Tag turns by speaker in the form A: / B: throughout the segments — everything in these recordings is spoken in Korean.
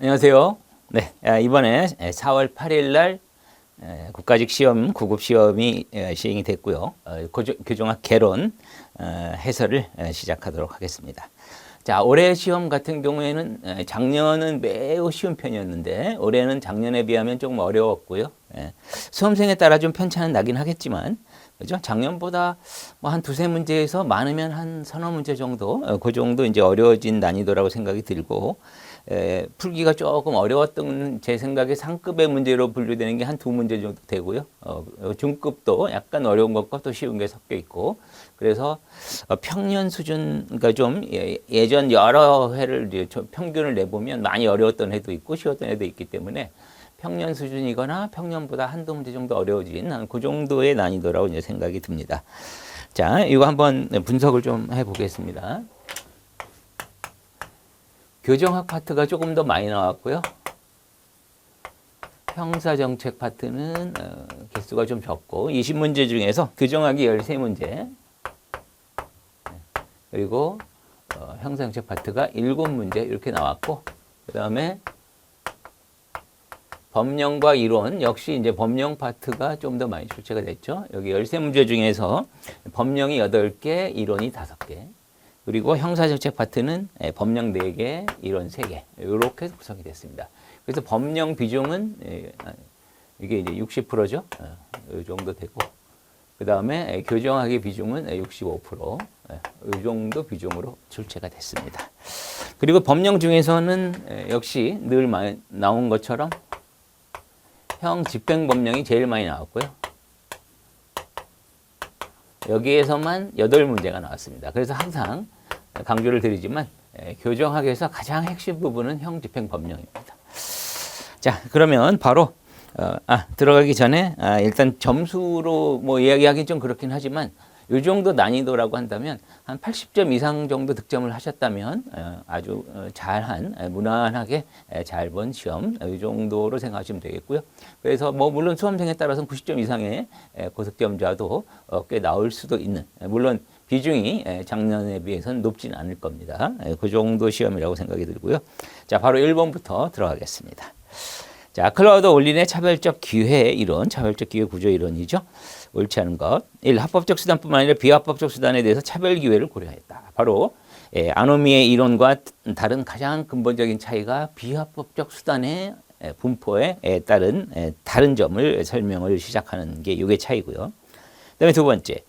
A: 안녕하세요. 네, 이번에 4월 8일 날 국가직 시험 9급 시험이 시행이 됐고요. 교정학 개론 해설을 시작하도록 하겠습니다. 자, 올해 시험 같은 경우에는 작년은 매우 쉬운 편이었는데 올해는 작년에 비하면 조금 어려웠고요. 수험생에 따라 좀 편차는 나긴 하겠지만, 그죠? 작년보다 뭐 한 두세 문제에서 많으면 한 서너 문제 정도, 그 정도 이제 어려워진 난이도라고 생각이 들고, 풀기가 조금 어려웠던 제 생각에 상급의 문제로 분류되는 게 한 두 문제 정도 되고요. 중급도 약간 어려운 것과 또 쉬운 게 섞여 있고, 그래서 평년 수준, 그러니까 좀 예전 여러 해를 이제 평균을 내보면 많이 어려웠던 해도 있고 쉬웠던 해도 있기 때문에 평년 수준이거나 평년보다 한두 문제 정도 어려워진 그 정도의 난이도라고 이제 생각이 듭니다. 자, 이거 한번 분석을 좀 해보겠습니다. 교정학 파트가 조금 더 많이 나왔고요. 형사정책 파트는 개수가 좀 적고 20문제 중에서 교정학이 13문제 그리고 형사정책 파트가 7문제 이렇게 나왔고, 그 다음에 법령과 이론 역시 이제 법령 파트가 좀 더 많이 출제가 됐죠. 여기 13문제 중에서 법령이 8개, 이론이 5개. 그리고 형사정책 파트는 법령 4개, 이론 3개. 이렇게 구성이 됐습니다. 그래서 법령 비중은 이게 이제 60%죠. 이 정도 되고. 그 다음에 교정학의 비중은 65%. 이 정도 비중으로 출제가 됐습니다. 그리고 법령 중에서는 역시 늘 나온 것처럼 형 집행법령이 제일 많이 나왔고요. 여기에서만 8문제가 나왔습니다. 그래서 항상 강조를 드리지만 교정학에서 가장 핵심 부분은 형 집행법령입니다. 자, 그러면 바로 들어가기 전에 일단 점수로 뭐 이야기하기 좀 그렇긴 하지만 이 정도 난이도라고 한다면 한 80점 이상 정도 득점을 하셨다면 아주 잘한, 무난하게 잘 본 시험, 이 정도로 생각하시면 되겠고요. 그래서 뭐 물론 수험생에 따라서는 90점 이상의 고득점자도 꽤 나올 수도 있는, 물론 비중이 작년에 비해서는 높지는 않을 겁니다. 그 정도 시험이라고 생각이 들고요. 자, 바로 1번부터 들어가겠습니다. 자, 클라우드 올린의 차별적 기회 이론, 차별적 기회 구조 이론이죠. 옳지 않은 것. 1. 합법적 수단뿐만 아니라 비합법적 수단에 대해서 차별 기회를 고려했다. 바로 아노미의 이론과 다른 가장 근본적인 차이가 비합법적 수단의 분포에 따른 다른 점을 설명을 시작하는 게 이게 차이고요. 그다음에 두 번째.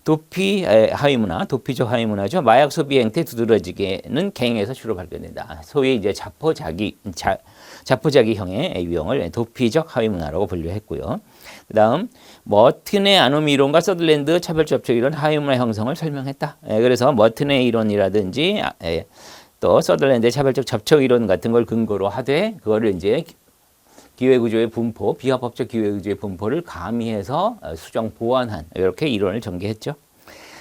A: 도피 하위문화, 도피적 하위문화죠. 마약 소비 행태 두드러지게는 갱에서 주로 발견된다. 소위 이제 자포자기형의 유형을 도피적 하위문화라고 분류했고요. 그다음 머튼의 아노미 이론과 서들랜드 차별적 접촉 이론 하위문화 형성을 설명했다. 그래서 머튼의 이론이라든지 또 서들랜드의 차별적 접촉 이론 같은 걸 근거로 하되 그거를 이제 기회구조의 분포, 비합법적 기회구조의 분포를 가미해서 수정 보완한 이렇게 이론을 전개했죠.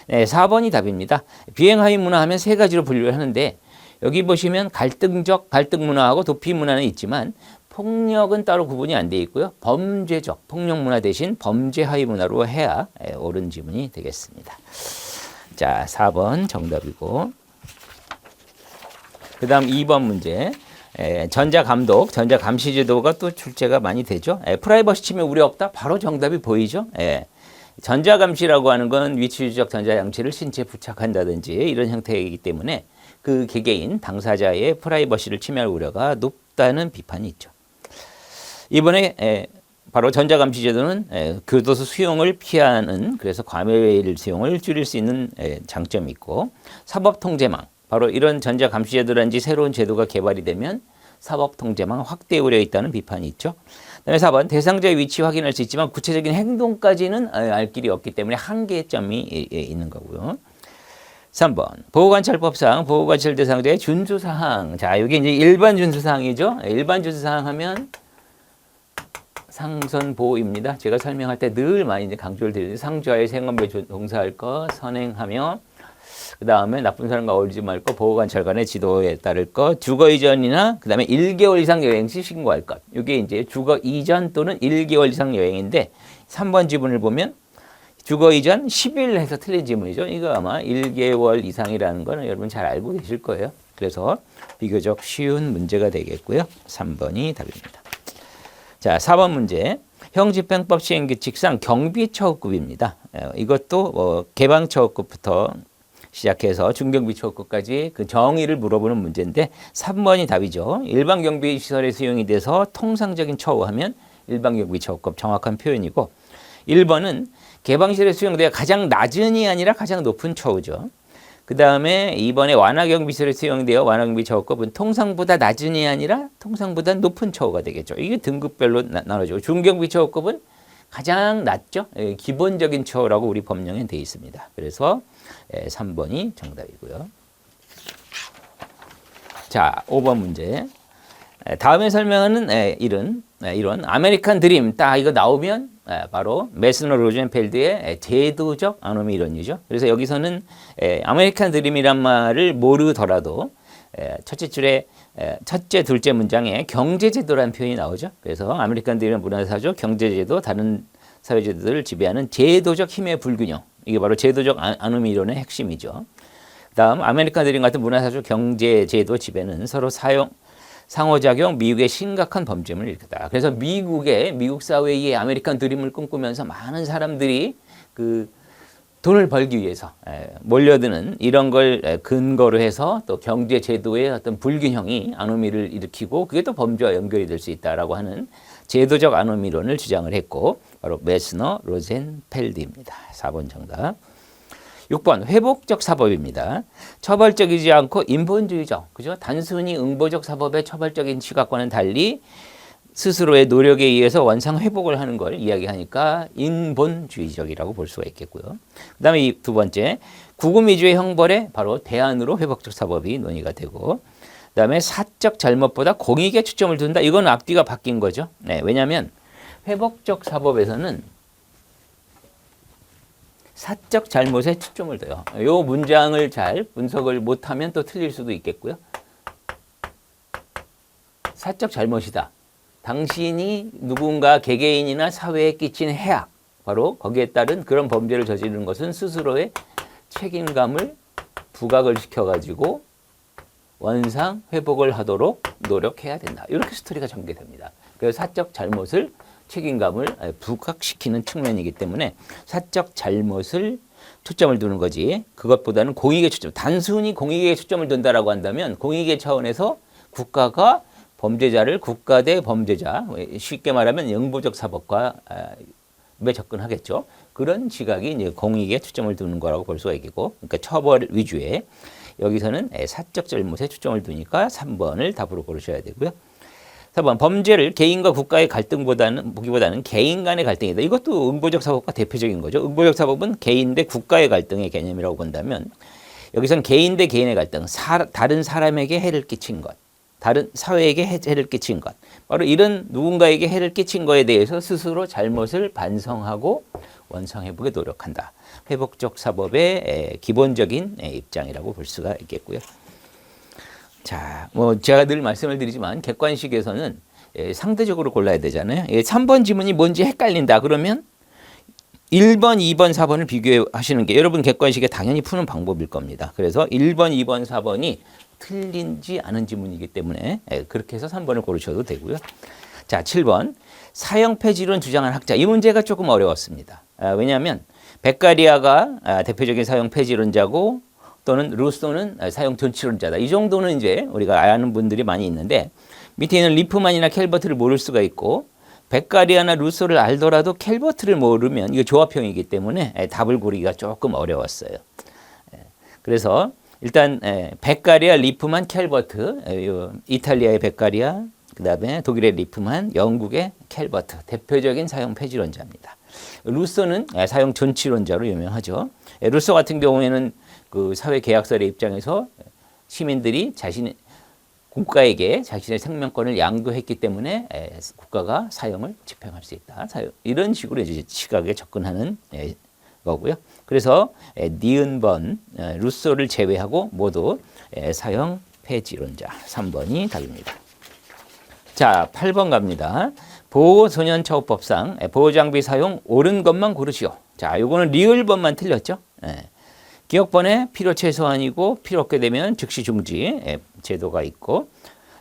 A: 네, 4번이 답입니다. 비행하위 문화 하면 세 가지로 분류를 하는데 여기 보시면 갈등적 갈등 문화하고 도피 문화는 있지만 폭력은 따로 구분이 안 돼 있고요. 범죄적 폭력 문화 대신 범죄 하위 문화로 해야 옳은 지문이 되겠습니다. 자, 4번 정답이고, 그 다음 2번 문제. 전자감독, 전자감시 제도가 또 출제가 많이 되죠. 프라이버시 침해 우려 없다? 바로 정답이 보이죠. 전자감시라고 하는 건 위치유적 전자장치를 신체에 부착한다든지 이런 형태이기 때문에 그 개개인 당사자의 프라이버시를 침해할 우려가 높다는 비판이 있죠. 이번에 바로 전자감시 제도는 교도소 수용을 피하는, 그래서 과밀 수용을 줄일 수 있는 장점이 있고, 사법통제망, 바로 이런 전자감시 제도라든지 새로운 제도가 개발이 되면 사법통제망 확대 우려에 있다는 비판이 있죠. 그다음에 4번 대상자의 위치 확인할 수 있지만 구체적인 행동까지는 알 길이 없기 때문에 한계점이 있는 거고요. 3번 보호관찰법상 보호관찰 대상자의 준수사항. 자, 이게 이제 일반 준수사항이죠. 일반 준수사항 하면 상선보호입니다. 제가 설명할 때 늘 많이 이제 강조를 드리는데 상주하에 생업에 종사할 것, 선행하며, 그 다음에 나쁜 사람과 어울리지 말 것, 보호관찰관의 지도에 따를 것, 주거 이전이나 그 다음에 1개월 이상 여행 시 신고할 것. 이게 이제 주거 이전 또는 1개월 이상 여행인데 3번 지문을 보면 주거 이전 10일 해서 틀린 지문이죠. 이거 아마 1개월 이상이라는 거는 여러분 잘 알고 계실 거예요. 그래서 비교적 쉬운 문제가 되겠고요. 3번이 답입니다. 자, 4번 문제. 형집행법 시행규칙상 경비처우급입니다. 이것도 개방처우급부터 시작해서 중경비처우급까지 그 정의를 물어보는 문제인데 3번이 답이죠. 일반 경비시설에 수용이 돼서 통상적인 처우하면 일반 경비처우급 정확한 표현이고 1번은 개방시설에 수용되어 가장 낮은이 아니라 가장 높은 처우죠. 그 다음에 2번에 완화경비시설에 수용되어 완화경비처우급은 통상보다 낮은이 아니라 통상보다 높은 처우가 되겠죠. 이게 등급별로 나눠지고 중경비처우급은 가장 낮죠. 기본적인 처우라고 우리 법령에 되어 있습니다. 그래서 3번이 정답이고요. 자, 5번 문제. 다음에 설명하는 이런 아메리칸 드림 딱 이거 나오면 바로 메스너 로젠펠드의 제도적 아노미 이론이죠. 그래서 여기서는 아메리칸 드림이란 말을 모르더라도 첫째 줄에 첫째, 둘째 문장에 경제제도라는 표현이 나오죠. 그래서 아메리칸 드림은 문화사회적, 경제제도, 다른 사회제도들을 지배하는 제도적 힘의 불균형. 이게 바로 제도적 아노미 이론의 핵심이죠. 다음 아메리칸 드림 같은 문화사회적 경제제도 지배는 서로 상호작용, 미국의 심각한 범죄를 일으켰다. 그래서 미국 사회의 아메리칸 드림을 꿈꾸면서 많은 사람들이 그 돈을 벌기 위해서 몰려드는 이런 걸 근거로 해서 또 경제 제도의 어떤 불균형이 아노미를 일으키고 그게 또 범죄와 연결이 될 수 있다라고 하는 제도적 아노미론을 주장을 했고 바로 메스너 로젠펠드입니다. 4번 정답. 6번 회복적 사법입니다. 처벌적이지 않고 인본주의적, 그죠? 단순히 응보적 사법의 처벌적인 시각과는 달리 스스로의 노력에 의해서 원상 회복을 하는 걸 이야기하니까 인본주의적이라고 볼 수가 있겠고요. 그다음에 이 두 번째 구금 위주의 형벌에 바로 대안으로 회복적 사법이 논의가 되고, 그다음에 사적 잘못보다 공익에 초점을 둔다. 이건 앞뒤가 바뀐 거죠. 네, 왜냐하면 회복적 사법에서는 사적 잘못에 초점을 둬요. 이 문장을 잘 분석을 못하면 또 틀릴 수도 있겠고요. 사적 잘못이다. 당신이 누군가 개개인이나 사회에 끼친 해악, 바로 거기에 따른 그런 범죄를 저지르는 것은 스스로의 책임감을 부각을 시켜가지고 원상 회복을 하도록 노력해야 된다. 이렇게 스토리가 전개됩니다. 그래서 사적 잘못을 책임감을 부각시키는 측면이기 때문에 사적 잘못을 초점을 두는 거지 그것보다는 공익에 초점, 단순히 공익에 초점을 둔다라고 한다면 공익의 차원에서 국가가 범죄자를 국가 대 범죄자, 쉽게 말하면 영보적 사법과 에 접근하겠죠. 그런 시각이 이제 공익에 초점을 두는 거라고 볼 수가 있고, 그러니까 처벌 위주의 여기서는 사적 잘못에 초점을 두니까 3번을 답으로 고르셔야 되고요. 4번 범죄를 개인과 국가의 보기보다는 개인 간의 갈등이다. 이것도 응보적 사법과 대표적인 거죠. 응보적 사법은 개인 대 국가의 갈등의 개념이라고 본다면 여기서는 개인 대 개인의 갈등, 다른 사람에게 해를 끼친 것, 다른 사회에게 해를 끼친 것, 바로 이런 누군가에게 해를 끼친 거에 대해서 스스로 잘못을 반성하고 원상회복에 노력한다. 회복적 사법의 기본적인 입장이라고 볼 수가 있겠고요. 자, 제가 늘 말씀을 드리지만 객관식에서는 상대적으로 골라야 되잖아요. 3번 지문이 뭔지 헷갈린다 그러면 1번, 2번, 4번을 비교하시는 게 여러분 객관식에 당연히 푸는 방법일 겁니다. 그래서 1번, 2번, 4번이 틀린지 않은 지문이기 때문에 그렇게 해서 3번을 고르셔도 되고요. 자, 7번 사형 폐지론 주장한 학자. 이 문제가 조금 어려웠습니다. 왜냐하면 베카리아가 대표적인 사형 폐지론자고 또는 루소는 사형 존치론자다. 이 정도는 이제 우리가 아는 분들이 많이 있는데 밑에 있는 리프만이나 캘버트를 모를 수가 있고 베카리아나 루소를 알더라도 캘버트를 모르면 이거 조합형이기 때문에 답을 고르기가 조금 어려웠어요. 그래서 일단 베카리아, 리프만, 캘버트, 이탈리아의 베카리아, 그다음에 독일의 리프만, 영국의 캘버트 대표적인 사형 폐지론자입니다. 루소는 사형 존치론자로 유명하죠. 루소 같은 경우에는 그 사회 계약설의 입장에서 시민들이 국가에게 자신의 생명권을 양도했기 때문에 국가가 사형을 집행할 수 있다. 이런 식으로 이제 시각에 접근하는 거고요. 그래서 니은번, 루소를 제외하고 모두 사형 폐지론자 3번이 답입니다. 자, 8번 갑니다. 보호소년처우법상 보호장비 사용 옳은 것만 고르시오. 자, 요거는 리을번만 틀렸죠. 기억번에 필요 최소한이고 필요 없게 되면 즉시 중지 제도가 있고,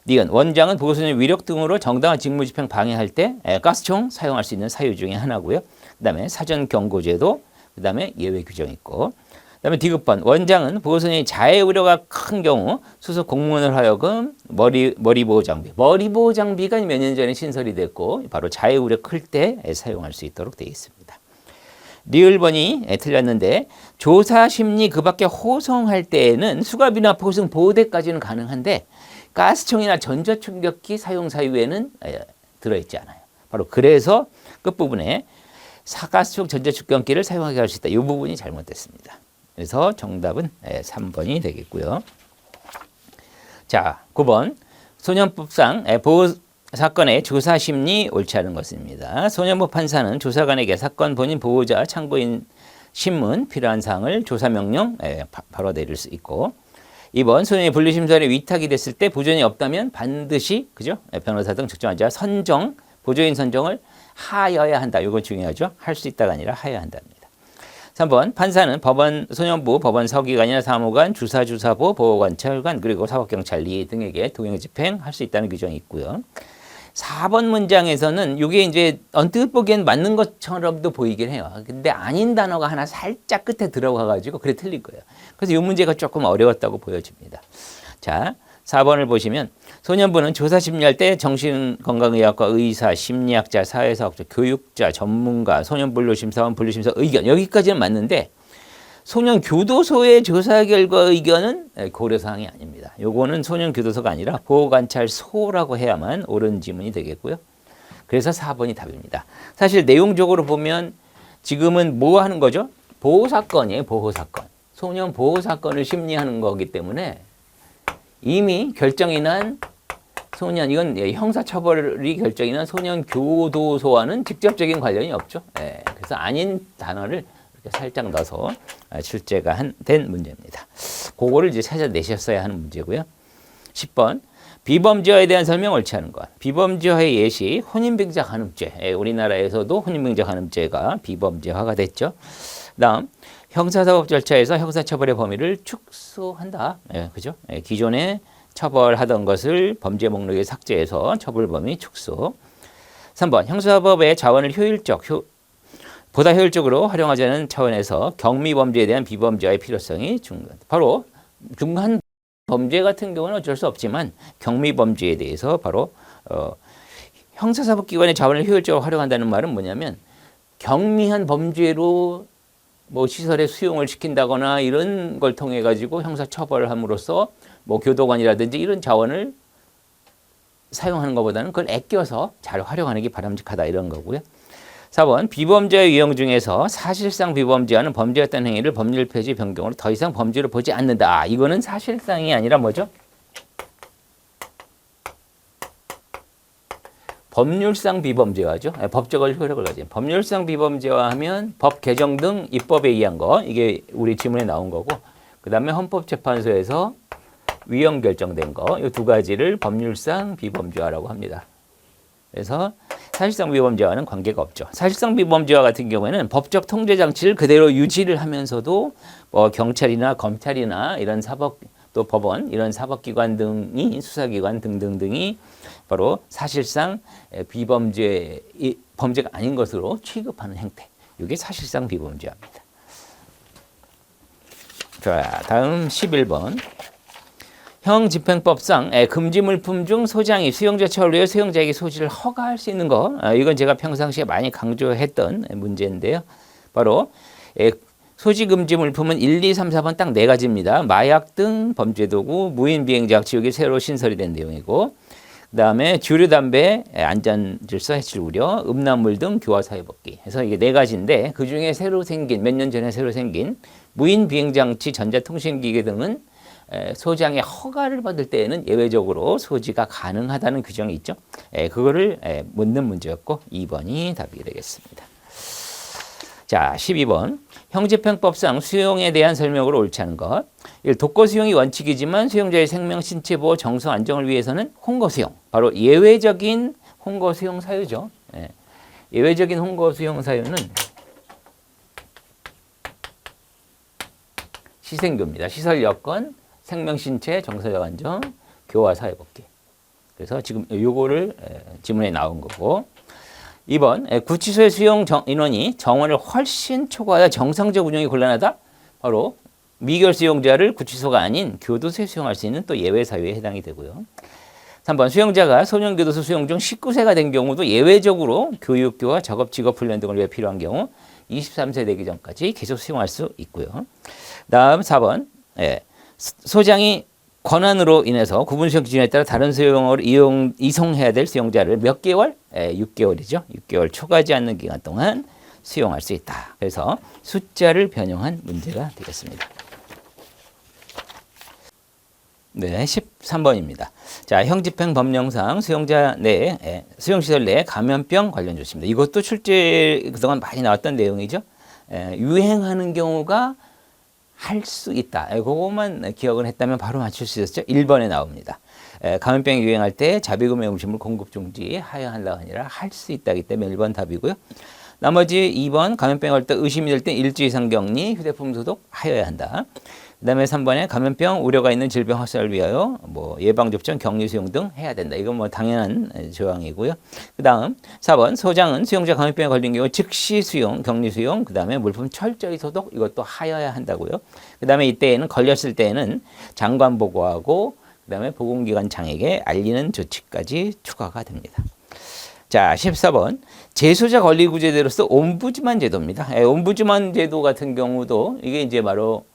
A: 니은 원장은 보호소년 위력 등으로 정당한 직무집행 방해할 때 가스총 사용할 수 있는 사유 중에 하나고요. 그다음에 사전 경고제도, 그다음에 예외 규정 있고, 그다음에 디귿번 원장은 보호소년이 자해 우려가 큰 경우 소속 공무원을 하여금 머리 보호 장비가 몇 년 전에 신설이 됐고 바로 자해 우려 클 때 사용할 수 있도록 되어 있습니다. 리을번이 틀렸는데 조사 심리 그 밖에 호송할 때에는 수갑이나 포승 보호대까지는 가능한데 가스총이나 전자충격기 사용 사유에는 들어있지 않아요. 바로 그래서 끝부분에 가스총 전자충격기를 사용하게 할 수 있다. 이 부분이 잘못됐습니다. 그래서 정답은 3번이 되겠고요. 자, 9번 소년법상 보호 사건의 조사 심리 옳지 않은 것입니다. 소년법 판사는 조사관에게 사건 본인 보호자 참고인 신문 필요한 사항을 조사 명령 바로 내릴 수 있고, 2번 소년이 분리심사에 위탁이 됐을 때 보존이 없다면 반드시 그죠? 변호사 등 적정한 선정 보조인 선정을 하여야 한다. 이거 중요하죠. 할 수 있다가 아니라 하여야 한답니다. 3번 판사는 법원 소년부 법원 서기관이나 사무관 주사보 보호관찰관 그리고 사법경찰리 등에게 동행 집행할 수 있다는 규정이 있고요. 4번 문장에서는 이게 이제 언뜻 보기엔 맞는 것처럼도 보이긴 해요. 근데 아닌 단어가 하나 살짝 끝에 들어가가지고 그래 틀린 거예요. 그래서 이 문제가 조금 어려웠다고 보여집니다. 자, 4번을 보시면 소년부는 조사 심리할 때 정신건강의학과 의사, 심리학자, 사회사학자, 교육자, 전문가, 소년분류심사원, 분류심사 의견 여기까지는 맞는데 소년 교도소의 조사 결과 의견은 고려사항이 아닙니다. 요거는 소년 교도소가 아니라 보호관찰소라고 해야만 옳은 지문이 되겠고요. 그래서 4번이 답입니다. 사실 내용적으로 보면 지금은 뭐 하는 거죠? 보호사건이에요. 보호사건. 소년 보호사건을 심리하는 거기 때문에 이미 결정이 난 소년, 이건 형사처벌이 결정이 난 소년 교도소와는 직접적인 관련이 없죠. 그래서 아닌 단어를 살짝 넣어서 출제가 된 문제입니다. 그거를 이제 찾아내셨어야 하는 문제고요. 10번 비범죄화에 대한 설명 옳지 않은 것. 비범죄화의 예시 혼인빙자 간음죄. 우리나라에서도 혼인빙자 간음죄가 비범죄화가 됐죠. 다음 형사사법 절차에서 형사처벌의 범위를 축소한다. 그죠? 기존에 처벌하던 것을 범죄 목록에 삭제해서 처벌 범위 축소. 3번 형사법의 자원을 보다 효율적으로 활용하자는 차원에서 경미범죄에 대한 비범죄화의 필요성이 중요하다. 바로 중한 범죄 같은 경우는 어쩔 수 없지만 경미범죄에 대해서 바로 형사사법기관의 자원을 효율적으로 활용한다는 말은 뭐냐면 경미한 범죄로 뭐 시설에 수용을 시킨다거나 이런 걸 통해 가지고 형사처벌을 함으로써 뭐 교도관이라든지 이런 자원을 사용하는 것보다는 그걸 아껴서 잘 활용하는 게 바람직하다 이런 거고요. 4번 비범죄의 유형 중에서 사실상 비범죄와는 범죄였던 행위를 법률 폐지 변경으로 더 이상 범죄로 보지 않는다. 이거는 사실상이 아니라 뭐죠? 법률상 비범죄화죠. 법적을 효력을 가진 법률상 비범죄화 하면 법 개정 등 입법에 의한 거 이게 우리 지문에 나온 거고 그 다음에 헌법재판소에서 위헌 결정된 거 이 두 가지를 법률상 비범죄화라고 합니다. 그래서 사실상 비범죄와는 관계가 없죠. 사실상 비범죄와 같은 경우에는 법적 통제 장치를 그대로 유지를 하면서도 뭐 경찰이나 검찰이나 이런 사법 또 법원 이런 사법기관 등이 수사기관 등등등이 바로 사실상 범죄가 아닌 것으로 취급하는 행태. 이게 사실상 비범죄입니다. 자, 다음 11번. 형집행법상 금지 물품 중 소장이 수용자 처벌 후에 수용자에게 소지를 허가할 수 있는 거. 이건 제가 평상시에 많이 강조했던 문제인데요. 바로 소지 금지 물품은 1, 2, 3, 4번 딱 4가지입니다. 마약 등 범죄도구, 무인 비행장 지역이 새로 신설이 된 내용이고 그 다음에 주류 담배, 안전질서 해칠 우려, 음란물 등 교화 사회복귀 해서 이게 4가지인데 그 중에 새로 생긴 몇 년 전에 새로 생긴 무인 비행장치 전자통신기계 등은 소장의 허가를 받을 때에는 예외적으로 소지가 가능하다는 규정이 있죠. 그거를 묻는 문제였고 2번이 답이 되겠습니다. 자, 12번. 형집행법상 수용에 대한 설명으로 옳지 않은 것. 독거 수용이 원칙이지만 수용자의 생명, 신체 보호, 정서 안정을 위해서는 혼거 수용. 바로 예외적인 혼거 수용 사유죠. 예외적인 혼거 수용 사유는 시생교입니다. 시설 여건, 생명 신체, 정서적 안정, 교화 사회복귀. 그래서 지금 요거를 지문에 나온 거고. 2번 구치소의 수용 인원이 정원을 훨씬 초과하여 정상적 운영이 곤란하다. 바로 미결 수용자를 구치소가 아닌 교도소에 수용할 수 있는 또 예외 사유에 해당이 되고요. 3번 수용자가 소년교도소 수용 중 19세가 된 경우도 예외적으로 교육교와 작업, 직업 훈련 등을 위해 필요한 경우 23세 되기 전까지 계속 수용할 수 있고요. 다음 4번 소장이 권한으로 인해서 구분 수용 기준에 따라 다른 수용을 이송해야 될 수용자를 몇 개월? 6개월이죠. 6개월 초과하지 않는 기간 동안 수용할 수 있다. 그래서 숫자를 변형한 문제가 되겠습니다. 네, 13번입니다. 자, 형집행 법령상 수용자 내 수용시설 내 감염병 관련 조치입니다. 이것도 출제 그동안 많이 나왔던 내용이죠. 유행하는 경우가 할 수 있다. 그것만 기억을 했다면 바로 맞출 수 있었죠. 1번에 나옵니다. 감염병이 유행할 때 자비금의 음식물 공급 중지하여야 한다가 아니라 할 수 있다기 때문에 1번 답이고요. 나머지 2번 감염병이 올 때 의심이 될 때 일주 이상 격리, 휴대폰 소독하여야 한다. 그 다음에 3번에 감염병 우려가 있는 질병 확산을 위하여 뭐 예방접종, 격리 수용 등 해야 된다. 이건 뭐 당연한 조항이고요. 그 다음 4번 소장은 수용자 감염병에 걸린 경우 즉시 수용, 격리 수용, 그 다음에 물품 철저히 소독 이것도 하여야 한다고요. 그 다음에 이때에는 걸렸을 때에는 장관 보고하고 그 다음에 보건기관장에게 알리는 조치까지 추가가 됩니다. 자, 14번 재소자 권리구제제도로서 옴부즈만 제도입니다. 옴부즈만 제도 같은 경우도 이게 이제 바로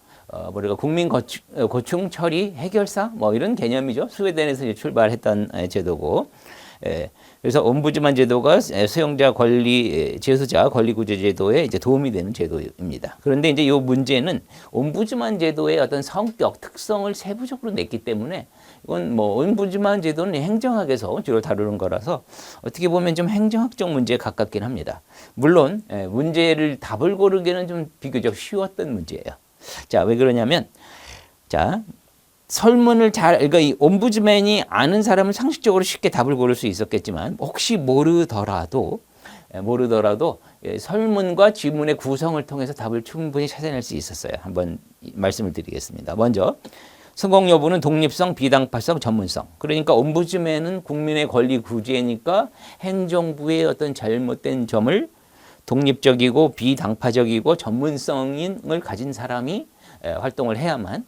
A: 우리가 국민 고충 처리 해결사 뭐 이런 개념이죠. 스웨덴에서 이제 출발했던 제도고, 그래서 옴부즈만 제도가 수용자 권리 재소자 권리 구제 제도에 이제 도움이 되는 제도입니다. 그런데 이제 이 문제는 옴부즈만 제도의 어떤 성격 특성을 세부적으로 냈기 때문에 이건 뭐 옴부즈만 제도는 행정학에서 주로 다루는 거라서 어떻게 보면 좀 행정학적 문제에 가깝긴 합니다. 물론 문제를 답을 고르기는 좀 비교적 쉬웠던 문제예요. 자, 왜 그러냐면, 자, 설문을 그러니까 이 옴부즈맨이 아는 사람은 상식적으로 쉽게 답을 고를 수 있었겠지만, 혹시 모르더라도 설문과 지문의 구성을 통해서 답을 충분히 찾아낼 수 있었어요. 한번 말씀을 드리겠습니다. 먼저, 성공 여부는 독립성, 비당파성, 전문성. 그러니까 옴부즈맨은 국민의 권리 구제니까 행정부의 어떤 잘못된 점을 독립적이고 비당파적이고 전문성을 가진 사람이 활동을 해야만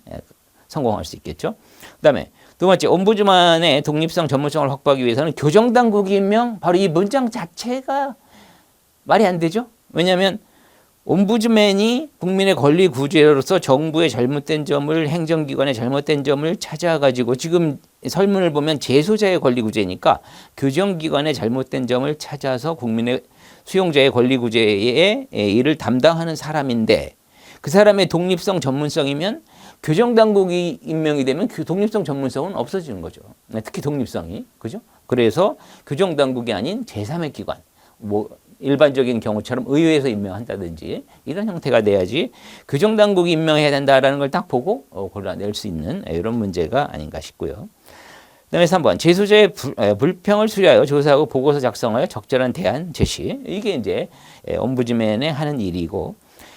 A: 성공할 수 있겠죠. 그다음에 두 번째, 옴부즈만의 독립성, 전문성을 확보하기 위해서는 교정당국 임명, 바로 이 문장 자체가 말이 안 되죠. 왜냐하면 옴부즈맨이 국민의 권리 구제로서 정부의 잘못된 점을, 행정기관의 잘못된 점을 찾아가지고, 지금 설문을 보면 재소자의 권리 구제니까 교정기관의 잘못된 점을 찾아서 국민의 수용자의 권리 구제의 일을 담당하는 사람인데, 그 사람의 독립성, 전문성이면 교정당국이 임명이 되면 그 독립성, 전문성은 없어지는 거죠. 특히 독립성이. 그죠? 그래서 교정당국이 아닌 제3의 기관, 뭐 일반적인 경우처럼 의회에서 임명한다든지 이런 형태가 돼야지 교정당국이 임명해야 된다라는 걸 딱 보고 골라낼 수 있는 이런 문제가 아닌가 싶고요. 그다음에 3번 재소자의 불평을 수리하여 조사하고 보고서 작성하여 적절한 대안 제시. 이게 이제 옴부즈맨의 하는 일이고,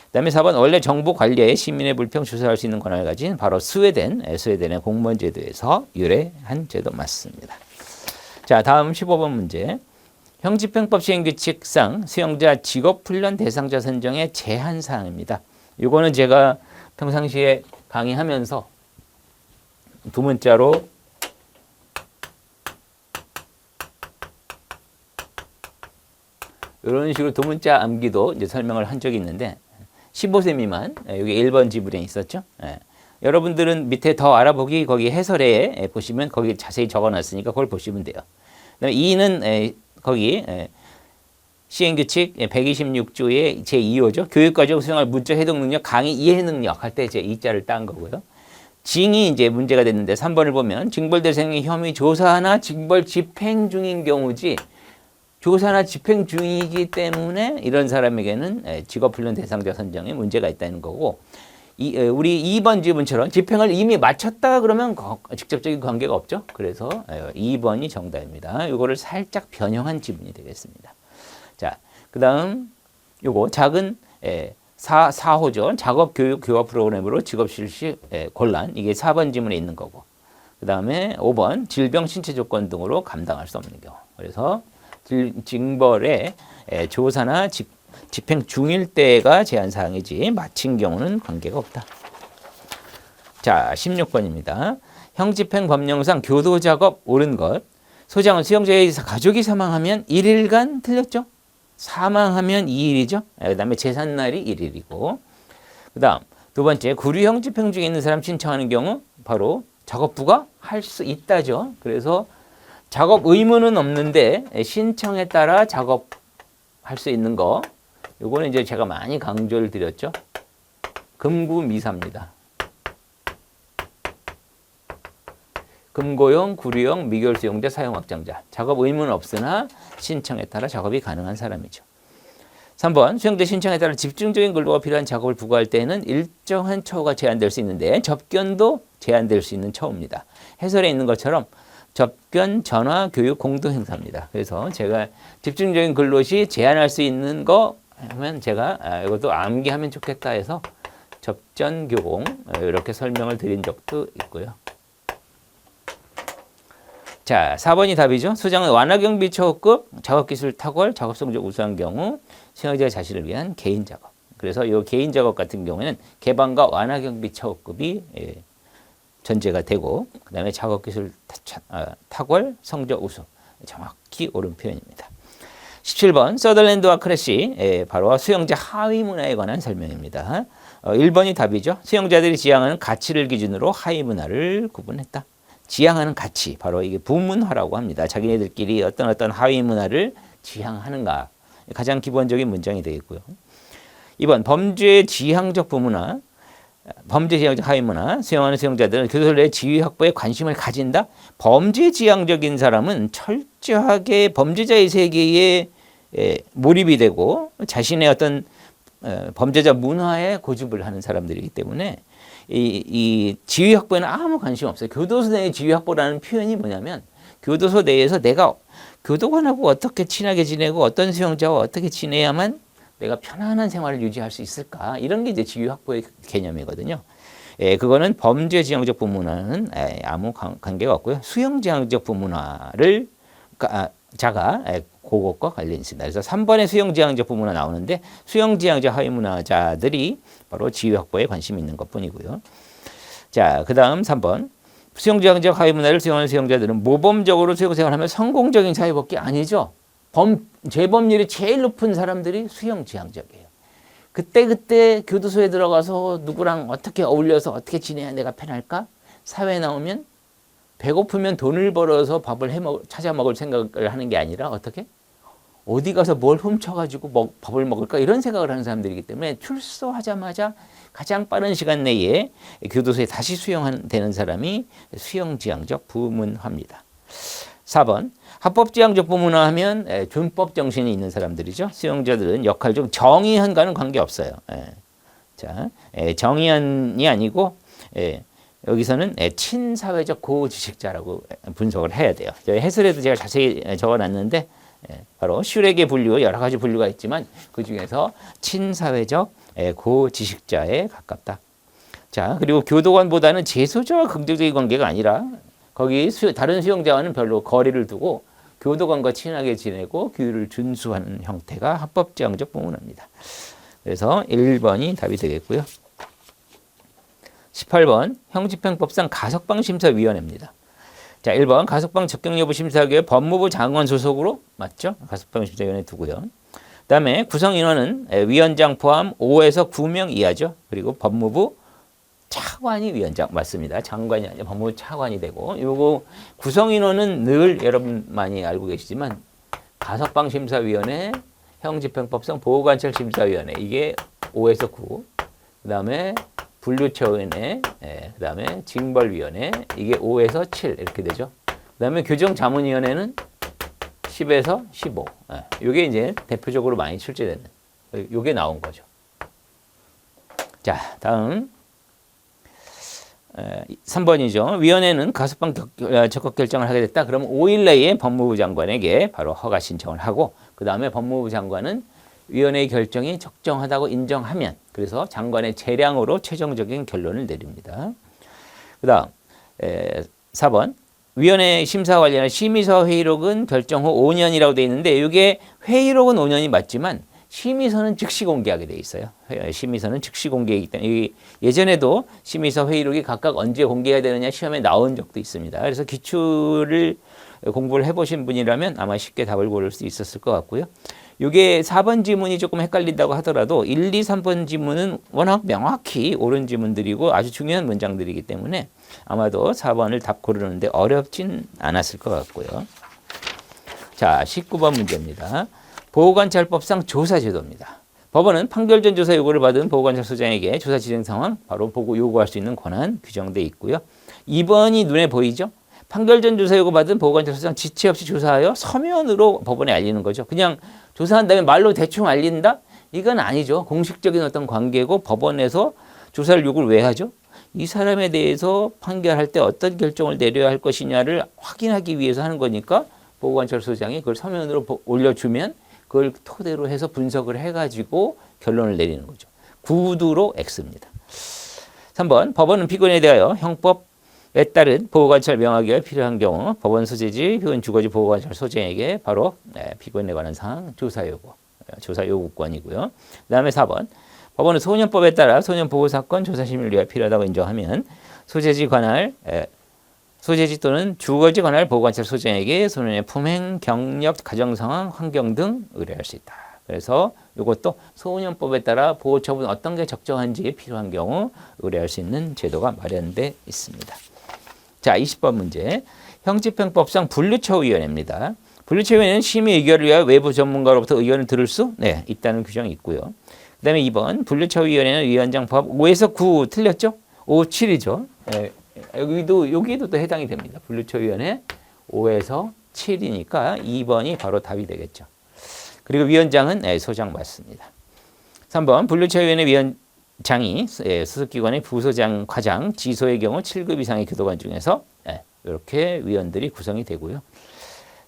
A: 그다음에 4번 원래 정부 관리에 시민의 불평 조사할 수 있는 권한을 가진 바로 스웨덴의 공무원 제도에서 유래한 제도 맞습니다. 자, 다음 15번 문제. 형집행법 시행규칙상 수용자 직업훈련 대상자 선정의 제한 사항입니다. 이거는 제가 평상시에 강의하면서 두 문자로 이런 식으로 두 문자 암기도 이제 설명을 한 적이 있는데, 15세 미만, 여기 1번 지문에 있었죠. 여러분들은 밑에 더 알아보기 거기 해설에 보시면 거기 자세히 적어놨으니까 그걸 보시면 돼요. 그다음에 2는 거기 시행규칙 126조의 제2호죠. 교육과정 수행할 문자 해독 능력, 강의 이해 능력 할 때 제 2자를 딴 거고요. 징이 이제 문제가 됐는데 3번을 보면 징벌대상의 혐의 조사나 징벌 집행 중인 경우지, 조사나 집행 중이기 때문에 이런 사람에게는 직업훈련 대상자 선정에 문제가 있다는 거고, 우리 2번 지문처럼 집행을 이미 마쳤다 그러면 직접적인 관계가 없죠. 그래서 2번이 정답입니다. 이거를 살짝 변형한 지문이 되겠습니다. 자, 그 다음 요거 작은 4호죠. 작업 교육 교화 프로그램으로 직업 실시 곤란. 이게 4번 지문에 있는 거고. 그 다음에 5번 질병 신체 조건 등으로 감당할 수 없는 경우. 그래서 징벌의 조사나 집행 중일 때가 제한 사항이지 마친 경우는 관계가 없다. 자, 16번입니다. 형집행 법령상 교도 작업 옳은 것. 소장은 수용자에 의해서 가족이 사망하면 1일간 틀렸죠? 사망하면 2일이죠. 그 다음에 제삿날이 1일이고. 그 다음 두 번째 구류형 집행 중에 있는 사람 신청하는 경우 바로 작업부가 할 수 있다죠. 그래서 작업 의무는 없는데 신청에 따라 작업할 수 있는 거. 요거는 이제 제가 많이 강조를 드렸죠. 금구미사입니다. 금고용, 구류형, 미결 수용자, 사용 확장자. 작업 의무는 없으나 신청에 따라 작업이 가능한 사람이죠. 3번 수용자 신청에 따라 집중적인 근로가 필요한 작업을 부과할 때에는 일정한 처우가 제한될 수 있는데 접견도 제한될 수 있는 처우입니다. 해설에 있는 것처럼 접견, 전화, 교육 공동 행사입니다. 그래서 제가 집중적인 근로 시 제한할 수 있는 거 하면 제가 이것도 암기하면 좋겠다 해서 접전교공 이렇게 설명을 드린 적도 있고요. 자, 4번이 답이죠. 수장은 완화경비 초급, 작업기술 탁월, 작업성적 우수한 경우 수용자 자신을 위한 개인 작업. 그래서 이 개인 작업 같은 경우에는 개방과 완화경비 초급이 전제가 되고 그 다음에 작업기술 탁월, 성적 우수. 정확히 옳은 표현입니다. 17번 서덜랜드와 크래시 바로 수용자 하위 문화에 관한 설명입니다. 1번이 답이죠. 수용자들이 지향하는 가치를 기준으로 하위 문화를 구분했다. 지향하는 가치, 바로 이게 부문화라고 합니다. 자기네들끼리 어떤 하위 문화를 지향하는가. 가장 기본적인 문장이 되겠고요. 2번 범죄 지향적 부문화, 범죄 지향적 하위 문화, 수용하는 수용자들은 교도소 내 지휘 확보에 관심을 가진다. 범죄 지향적인 사람은 철저하게 범죄자의 세계에 몰입이 되고 자신의 어떤 범죄자 문화에 고집을 하는 사람들이기 때문에 이 지휘 확보에는 아무 관심 없어요. 교도소 내의 지휘 확보라는 표현이 뭐냐면 교도소 내에서 내가 교도관하고 어떻게 친하게 지내고 어떤 수용자와 어떻게 지내야만 내가 편안한 생활을 유지할 수 있을까? 이런 게 이제 지휘 확보의 개념이거든요. 그거는 범죄 지향적 부문화는 아무 관계가 없고요. 수용 지향적 부문화를 자가 그것과 관련이 있습니다. 그래서 3번에 수용 지향적 부문화 나오는데 수용 지향적 하위 문화자들이 바로 지휘 확보에 관심이 있는 것뿐이고요. 자, 그다음 3번. 수용 지향적 하위 문화를 수용하는 수용자들은 모범적으로 수용 생활하면 성공적인 사회 복귀 아니죠. 재범률이 제일 높은 사람들이 수용 지향적이에요. 그때 교도소에 들어가서 누구랑 어떻게 어울려서 어떻게 지내야 내가 편할까? 사회에 나오면 배고프면 돈을 벌어서 밥을 찾아 먹을 생각을 하는 게 아니라 어떻게? 어디 가서 뭘 훔쳐가지고 밥을 먹을까? 이런 생각을 하는 사람들이기 때문에 출소하자마자 가장 빠른 시간 내에 교도소에 다시 수용되는 사람이 수용지향적 부문화입니다. 4번. 합법지향적 부문화 하면 준법 정신이 있는 사람들이죠. 수용자들은 역할적 정의한과는 관계없어요. 자, 정의한이 아니고 여기서는 친사회적 고지식자라고 분석을 해야 돼요. 해설에도 제가 자세히 적어놨는데 바로 슈렉의 분류, 여러 가지 분류가 있지만 그중에서 친사회적 고지식자에 가깝다. 자, 그리고 교도관보다는 재소자와 긍정적인 관계가 아니라 거기 다른 수용자와는 별로 거리를 두고 교도관과 친하게 지내고 규율을 준수하는 형태가 합법지향적 부문화입니다. 그래서 1번이 답이 되겠고요. 18번 형집행법상 가석방심사위원회입니다. 자, 1번 가석방 적격 여부 심사하기 위해 법무부 장관 소속으로 맞죠? 가석방 심사위원회 두고요. 그다음에 구성 인원은 위원장 포함 5에서 9명 이하죠. 그리고 법무부 차관이 위원장 맞습니다. 장관이 아니라 법무부 차관이 되고 요거 구성 인원은 늘 여러분 많이 알고 계시지만 가석방 심사위원회, 형집행법상 보호관찰 심사위원회 이게 5에서 9. 그다음에 분류처위원회, 그다음에 징벌위원회 이게 5에서 7 이렇게 되죠. 그다음에 교정자문위원회는 10에서 15. 이게 이제 대표적으로 많이 출제되는 이게 나온 거죠. 자, 다음 3번이죠. 위원회는 가석방 적격 결정을 하게 됐다. 그러면 5일 내에 법무부 장관에게 바로 허가 신청을 하고 그 다음에 법무부 장관은 위원회의 결정이 적정하다고 인정하면 그래서 장관의 재량으로 최종적인 결론을 내립니다. 그 다음 4번 위원회 심사 관련한 심의서 회의록은 결정 후 5년이라고 되어 있는데 이게 회의록은 5년이 맞지만 심의서는 즉시 공개하게 돼 있어요. 심의서는 즉시 공개이기 때문에 예전에도 심의서 회의록이 각각 언제 공개해야 되느냐 시험에 나온 적도 있습니다. 그래서 기출을 공부를 해보신 분이라면 아마 쉽게 답을 고를 수 있었을 것 같고요. 이게 4번 지문이 조금 헷갈린다고 하더라도 1, 2, 3번 지문은 워낙 명확히 옳은 지문들이고 아주 중요한 문장들이기 때문에 아마도 4번을 답 고르는데 어렵진 않았을 것 같고요. 자, 19번 문제입니다. 보호관찰법상 조사제도입니다. 법원은 판결 전 조사 요구를 받은 보호관찰소장에게 조사 진행 상황 바로 보고 요구할 수 있는 권한 규정돼 있고요. 2번이 눈에 보이죠? 판결 전 조사 요구 받은 보호관찰소장 지체 없이 조사하여 서면으로 법원에 알리는 거죠. 그냥 조사한 다음에 말로 대충 알린다? 이건 아니죠. 공식적인 어떤 관계고 법원에서 조사를 요구를 왜 하죠? 이 사람에 대해서 판결할 때 어떤 결정을 내려야 할 것이냐를 확인하기 위해서 하는 거니까 보호관찰소장이 그걸 서면으로 올려주면 그걸 토대로 해서 분석을 해가지고 결론을 내리는 거죠. 구두로 X입니다. 3번 법원은 피고인에 대하여 형법에 따른 보호관찰 명하기가 필요한 경우 법원 소재지 혹은 주거지 보호관찰 소장에게 바로 피고인에 관한 사항 조사 요구권이고요. 그 다음에 4번 법원은 소년법에 따라 소년보호사건 조사심의를 위해 필요하다고 인정하면 소재지 또는 주거지 관할 보호관찰 소장에게 소년의 품행, 경력, 가정상황, 환경 등 의뢰할 수 있다. 그래서 이것도 소년법에 따라 보호처분 어떤 게 적정한지 필요한 경우 의뢰할 수 있는 제도가 마련되어 있습니다. 자, 20번 문제. 형집행법상 분류처위원회입니다. 분류처위원회는 심의 의결을 위하여 외부 전문가로부터 의견을 들을 수 있다는 규정이 있고요. 그 다음에 2번 분류처위원회는 위원장 법 5에서 9 틀렸죠? 5, 7이죠. 여기도 또 해당이 됩니다. 분류처위원회 5에서 7이니까 2번이 바로 답이 되겠죠. 그리고 위원장은 소장 맞습니다. 3번 분류처위원회 위원장이 수습기관의 부소장, 과장, 지소의 경우 7급 이상의 교도관 중에서 이렇게 위원들이 구성이 되고요.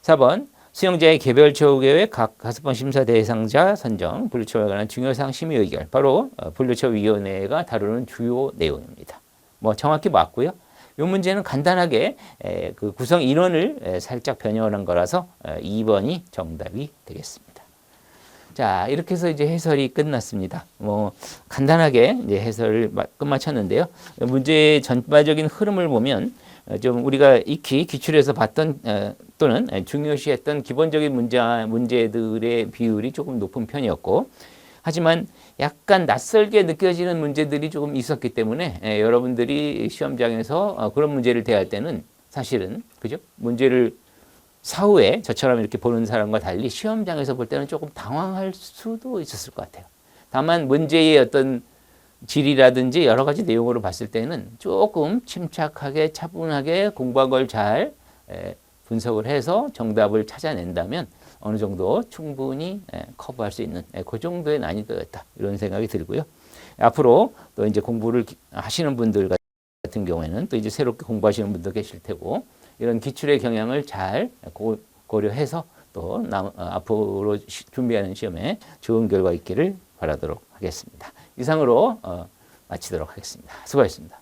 A: 4번 수용자의 개별 처우 계획, 각 가습방 심사 대상자 선정, 분류처에 관한 중요사항 심의 의결, 바로 분류처위원회가 다루는 주요 내용입니다. 뭐 정확히 맞고요. 이 문제는 간단하게 그 구성 인원을 살짝 변형한 거라서 2번이 정답이 되겠습니다. 자, 이렇게 해서 이제 해설이 끝났습니다. 뭐 간단하게 이제 해설을 끝마쳤는데요. 문제의 전반적인 흐름을 보면 좀 우리가 익히 기출에서 봤던 또는 중요시했던 기본적인 문제들의 비율이 조금 높은 편이었고, 하지만 약간 낯설게 느껴지는 문제들이 조금 있었기 때문에 여러분들이 시험장에서 그런 문제를 대할 때는 사실은 그죠? 문제를 사후에 저처럼 이렇게 보는 사람과 달리 시험장에서 볼 때는 조금 당황할 수도 있었을 것 같아요. 다만 문제의 어떤 질이라든지 여러 가지 내용으로 봤을 때는 조금 침착하게 차분하게 공부한 걸 잘 분석을 해서 정답을 찾아낸다면 어느 정도 충분히 커버할 수 있는 그 정도의 난이도였다. 이런 생각이 들고요. 앞으로 또 이제 공부를 하시는 분들 같은 경우에는 또 이제 새롭게 공부하시는 분도 계실 테고 이런 기출의 경향을 잘 고려해서 또 앞으로 준비하는 시험에 좋은 결과 있기를 바라도록 하겠습니다. 이상으로 마치도록 하겠습니다. 수고하셨습니다.